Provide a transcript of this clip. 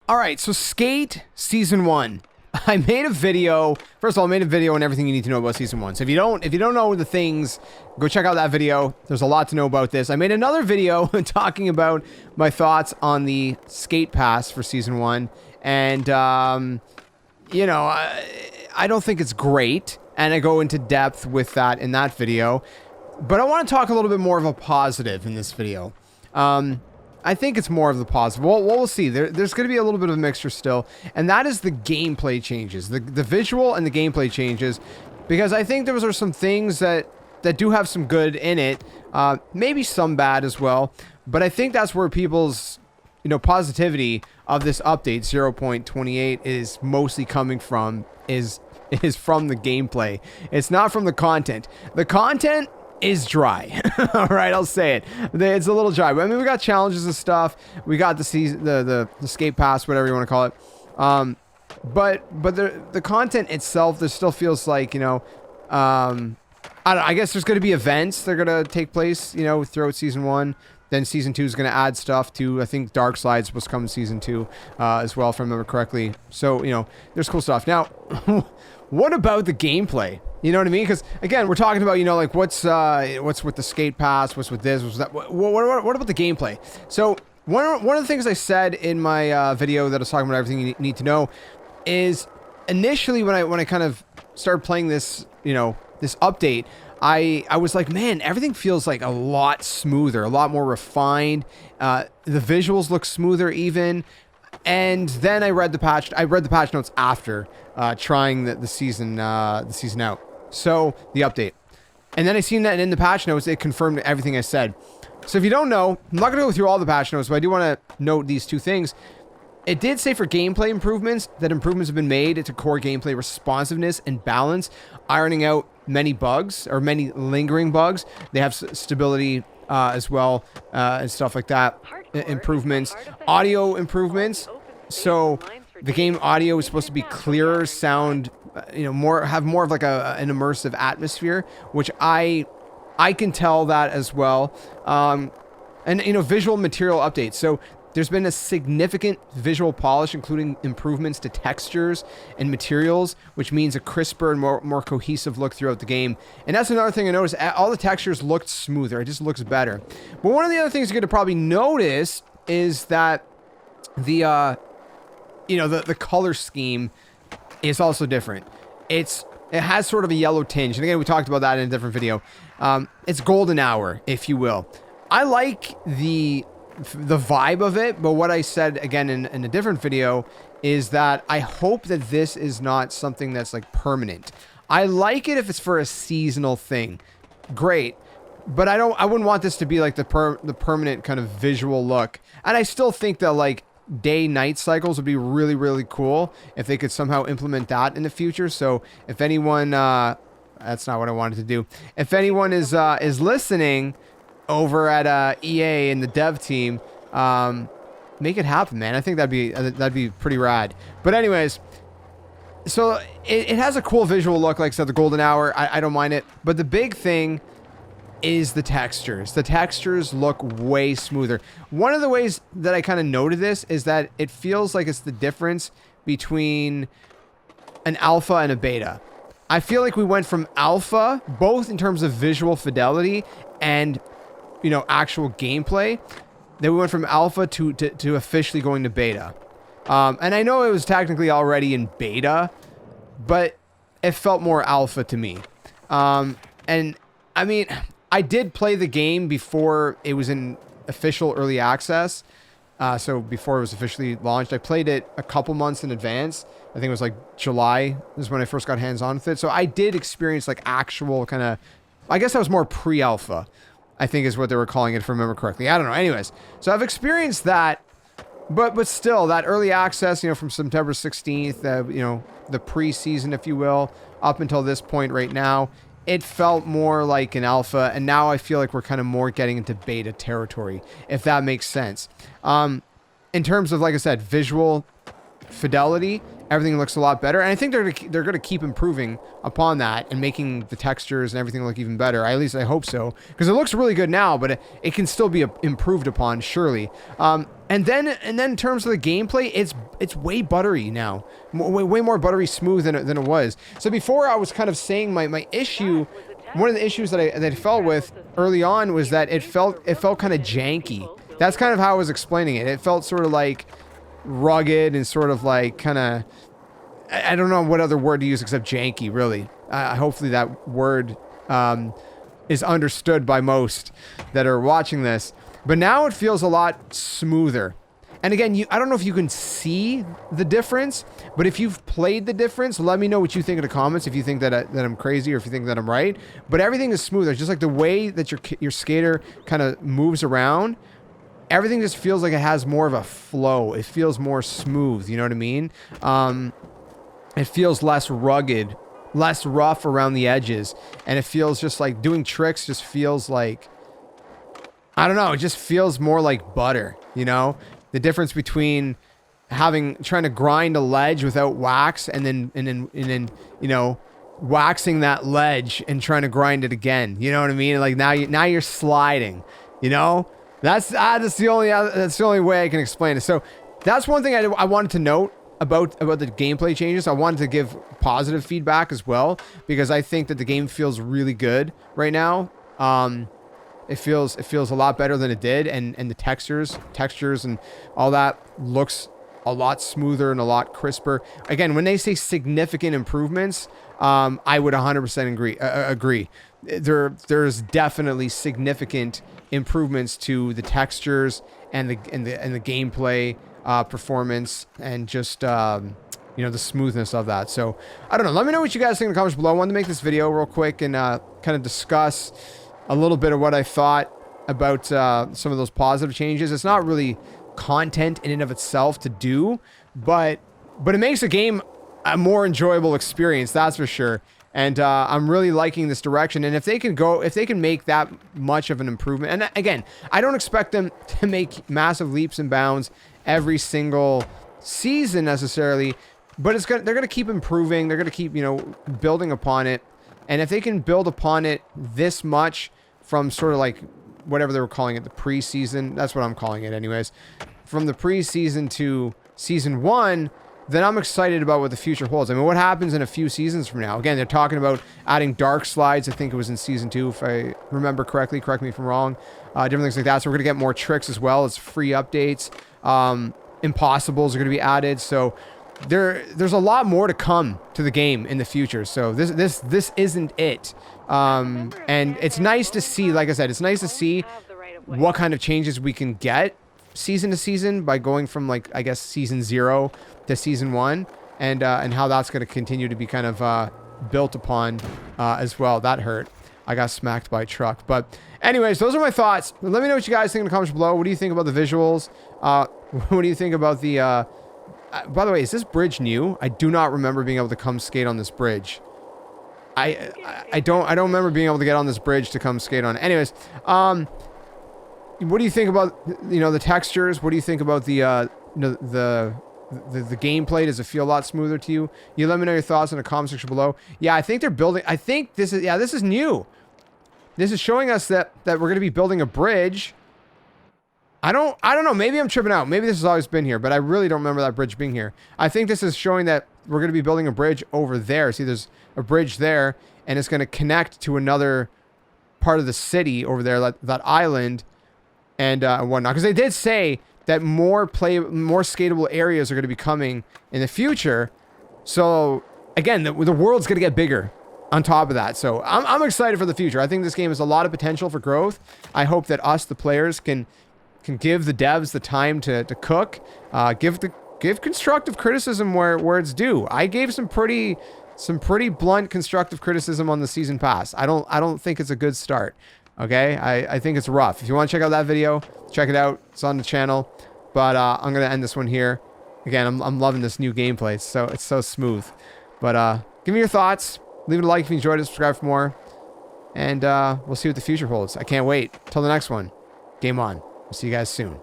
All right, so Skate Season 1. I made a video. First of all, I made a video on everything you need to know about Season 1. So if you don't know the things, go check out that video. There's a lot to know about this. I made another video talking about my thoughts on the Skate Pass for Season 1. And, you know, I don't think it's great. And I go into depth with that in that video. But I want to talk a little bit more of a positive in this video. I think it's more of the positive. Well, we'll see. There's going to be a little bit of a mixture still. And that is the gameplay changes. The visual and the gameplay changes. Because I think those are some things that do have some good in it. Maybe some bad as well. But I think that's where people's, you know, positivity of this update, 0.28, is mostly coming from, is from the gameplay. It's not from the content. The content is dry. All right, I'll say it. It's a little dry. But I mean, we got challenges and stuff. We got the season, the skate pass, whatever you want to call it. But the content itself, there still feels like, you know, I guess there's going to be events that are going to take place, you know, throughout Season 1. Then Season 2 is going to add stuff to, I think Dark Slide's supposed to come in Season 2 as well, if I remember correctly. So, you know, there's cool stuff. Now, what about the gameplay? You know what I mean? Because, again, we're talking about, you know, like, what's with the skate pass, what's with this, what's that. What about the gameplay? So, one of the things I said in my video that I was talking about everything you need to know is, initially, when I kind of started playing this, you know, this update, I was like, man, everything feels like a lot smoother, a lot more refined. The visuals look smoother even. And then I read the patch notes after trying the season out. So the update. And then I seen that in the patch notes, it confirmed everything I said. So if you don't know, I'm not going to go through all the patch notes, but I do want to note these two things. It did say for gameplay improvements that improvements have been made to core gameplay responsiveness and balance, ironing out many bugs or many lingering bugs. They have stability as well and stuff like that. Improvements, audio improvements. So the game audio is supposed to be clearer, sound, you know, have more of like an immersive atmosphere, which I can tell that as well. And you know, visual material updates. So there's been a significant visual polish, including improvements to textures and materials, which means a crisper and more cohesive look throughout the game. And that's another thing I noticed. All the textures looked smoother. It just looks better. But one of the other things you're going to probably notice is that the color scheme is also different. It has sort of a yellow tinge. And again, we talked about that in a different video. It's golden hour, if you will. I like the vibe of it, but what I said again in a different video is that I hope that this is not something that's like permanent. I like it if it's for a seasonal thing. Great. But I wouldn't want this to be like the permanent kind of visual look. And I still think that like day-night cycles would be really, really cool if they could somehow implement that in the future. So if anyone, that's not what I wanted to do. If anyone is listening over at EA and the dev team, make it happen, man. I think that'd be pretty rad. But anyways, so it has a cool visual look, like I said, the golden hour. I don't mind it. But the big thing is the textures. The textures look way smoother. One of the ways that I kind of noted this is that it feels like it's the difference between an alpha and a beta. I feel like we went from alpha, both in terms of visual fidelity and, you know, actual gameplay. Then we went from alpha to officially going to beta. And I know it was technically already in beta, but it felt more alpha to me. And I mean, I did play the game before it was in official early access. So before it was officially launched, I played it a couple months in advance. I think it was like July is when I first got hands-on with it. So I did experience like actual kind of, I guess that was more pre-alpha, I think is what they were calling it, if I remember correctly. I don't know. Anyways, so I've experienced that, but still, that early access, you know, from September 16th, you know, the pre-season, if you will, up until this point right now, it felt more like an alpha, and now I feel like we're kind of more getting into beta territory, if that makes sense. In terms of, like I said, visual fidelity, everything looks a lot better, and I think they're going to keep improving upon that and making the textures and everything look even better. At least I hope so, because it looks really good now, but it can still be improved upon, surely. And then in terms of the gameplay, it's way buttery now, way more buttery smooth than it was. So before I was kind of saying my issue, one of the issues that I felt with early on was that it felt kind of janky. That's kind of how I was explaining it. It felt sort of like rugged and sort of like kind of, I don't know what other word to use except janky, really. Hopefully that word is understood by most that are watching this. But now it feels a lot smoother. And again, I don't know if you can see the difference, but if you've played the difference, let me know what you think in the comments, if you think that I'm crazy or if you think that I'm right. But everything is smoother. Just like the way that your skater kind of moves around, everything just feels like it has more of a flow. It feels more smooth, you know what I mean? It feels less rugged, less rough around the edges, and it feels just like doing tricks just feels like, I don't know, it just feels more like butter, you know? The difference between trying to grind a ledge without wax and then you know, waxing that ledge and trying to grind it again. You know what I mean? Like now you're sliding, you know? That's the only way I can explain it. So that's one thing I wanted to note about the gameplay changes. I wanted to give positive feedback as well, because I think that the game feels really good right now. It feels a lot better than it did, and the textures and all that looks a lot smoother and a lot crisper. Again, when they say significant improvements, I would 100% agree. There's definitely significant improvements to the textures and the gameplay performance and just you know, the smoothness of that. So I don't know. Let me know what you guys think in the comments below. I wanted to make this video real quick and kind of discuss a little bit of what I thought about some of those positive changes. It's not really content in and of itself to do, but it makes the game a more enjoyable experience, that's for sure. And I'm really liking this direction. And if they can make that much of an improvement, and again, I don't expect them to make massive leaps and bounds every single season necessarily, but they're gonna keep improving. They're gonna keep, you know, building upon it. And if they can build upon it this much, from sort of like whatever they were calling it, the preseason, that's what I'm calling it anyways, from the preseason to season 1, then I'm excited about what the future holds. I mean, what happens in a few seasons from now? Again, they're talking about adding dark slides. I think it was in season 2, if I remember correctly. Correct me if I'm wrong. Different things like that. So we're going to get more tricks as well as free updates. Impossibles are going to be added. So there's a lot more to come to the game in the future. So this isn't it. And it's nice to see, like I said, it's nice to see what kind of changes we can get season to season by going from, like, I guess season 0 to season 1, and how that's going to continue to be kind of built upon as well. That hurt. I got smacked by a truck. But anyways, those are my thoughts. Let me know what you guys think in the comments below. What do you think about the visuals? What do you think about the by the way, is this bridge new? I do not remember being able to come skate on this bridge. I don't remember being able to get on this bridge to come skate on. Anyways, what do you think about, you know, the textures? What do you think about the gameplay? Does it feel a lot smoother to you? You let me know your thoughts in the comment section below. Yeah, I think they're building. I think this is new. This is showing us that we're going to be building a bridge. I don't know. Maybe I'm tripping out. Maybe this has always been here, but I really don't remember that bridge being here. I think this is showing that we're going to be building a bridge over there. See, there's a bridge there, and it's going to connect to another part of the city over there, that island, and whatnot. Because they did say that more skatable areas are going to be coming in the future. So again, the world's going to get bigger on top of that. So I'm excited for the future. I think this game has a lot of potential for growth. I hope that us, the players, can give the devs the time to cook, give constructive criticism where it's due. I gave some pretty blunt constructive criticism on the season pass. I don't think it's a good start. Okay, I think it's rough. If you want to check out that video, check it out. It's on the channel. But I'm gonna end this one here. Again, I'm loving this new gameplay. It's so smooth. But give me your thoughts. Leave it a like if you enjoyed it. Subscribe for more. And we'll see what the future holds. I can't wait. Till the next one. Game on. We'll see you guys soon.